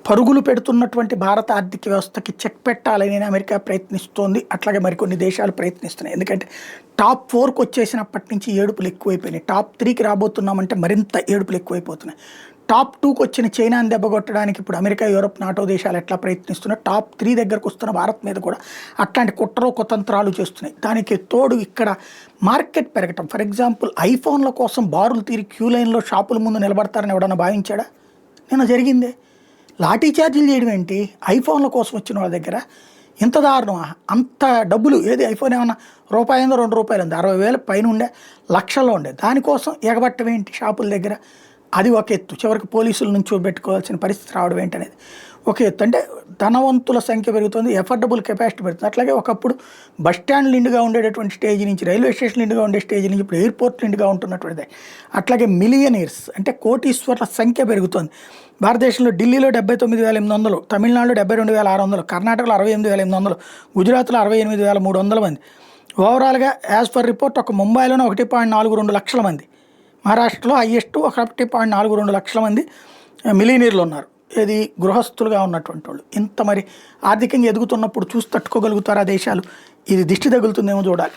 పరుగులు పెడుతున్నటువంటి భారత ఆర్థిక వ్యవస్థకి చెక్ పెట్టాలని అమెరికా ప్రయత్నిస్తోంది. అట్లాగే మరికొన్ని దేశాలు ప్రయత్నిస్తున్నాయి. ఎందుకంటే టాప్ 4కి వచ్చేసినప్పటి నుంచి ఏడుపులు ఎక్కువైపోయినాయి. టాప్ 3కి రాబోతున్నామంటే మరింత ఏడుపులు ఎక్కువైపోతున్నాయి. టాప్ 2కి వచ్చిన చైనాని దెబ్బకొట్టడానికి ఇప్పుడు అమెరికా, యూరప్, నాటో దేశాలు ఎట్లా ప్రయత్నిస్తున్నాయి, టాప్ 3 దగ్గరకు వస్తున్న భారత్ మీద కూడా అట్లాంటి కుట్రలు కుతంత్రాలు చేస్తున్నాయి. దానికి తోడు ఇక్కడ మార్కెట్ పెరగటం. ఫర్ ఎగ్జాంపుల్ ఐఫోన్ల కోసం బారులు తీరి క్యూ లైన్లో షాపుల ముందు నిలబడతారని ఎవడన్నా భావించాడా? నిన్న జరిగిందే. లాఠీ చార్జీలు చేయడం ఏంటి? ఐఫోన్ల కోసం వచ్చిన వాళ్ళ దగ్గర ఇంత దారుణమా? అంత డబ్బులు ఏది ఐఫోన్ ఏమన్నా రూపాయి ఉందో ₹2 ఉంది, 60,000 పైన ఉండే, లక్షల్లో ఉండే, దానికోసం ఎగబట్టం ఏంటి షాపుల దగ్గర? అది ఒక ఎత్తు. చివరికి పోలీసుల నుంచి పెట్టుకోవాల్సిన పరిస్థితి రావడం ఏంటనేది ఒక ఎత్తు. అంటే ధనవంతుల సంఖ్య పెరుగుతుంది, ఎఫర్డబుల్ కెపాసిటీ పెరుగుతుంది. అట్లాగే ఒకప్పుడు బస్టాండ్ నిండుగా ఉండేటటువంటి స్టేజ్ నుంచి, రైల్వే స్టేషన్ నిండుగా ఉండే స్టేజ్ నుంచి ఇప్పుడు ఎయిర్పోర్ట్ నిండుగా ఉంటున్నటువంటిది. అట్లాగే మిలియనీర్స్ అంటే కోటీశ్వర్ల సంఖ్య పెరుగుతుంది. భారతదేశంలో ఢిల్లీలో 79,800, తమిళనాడులో 72,600, కర్ణాటకలో 68,800, గుజరాత్లో 68,300 మంది. ఓవరాల్గా యాజ్ పర్ రిపోర్ట్ ఒక ముంబైలోనే 1.42 లక్షల మంది, మహారాష్ట్రలో హైయెస్ట్ 1.42 లక్షల మంది మిలియనీర్లు ఉన్నారు. ఇది గృహస్థులుగా ఉన్నటువంటి వాళ్ళు. ఇంత మరి ఆర్థికంగా ఎదుగుతున్నప్పుడు చూసి తట్టుకోగలుగుతారా దేశాలు? ఇది దిష్టి తగులుతుందేమో చూడాలి.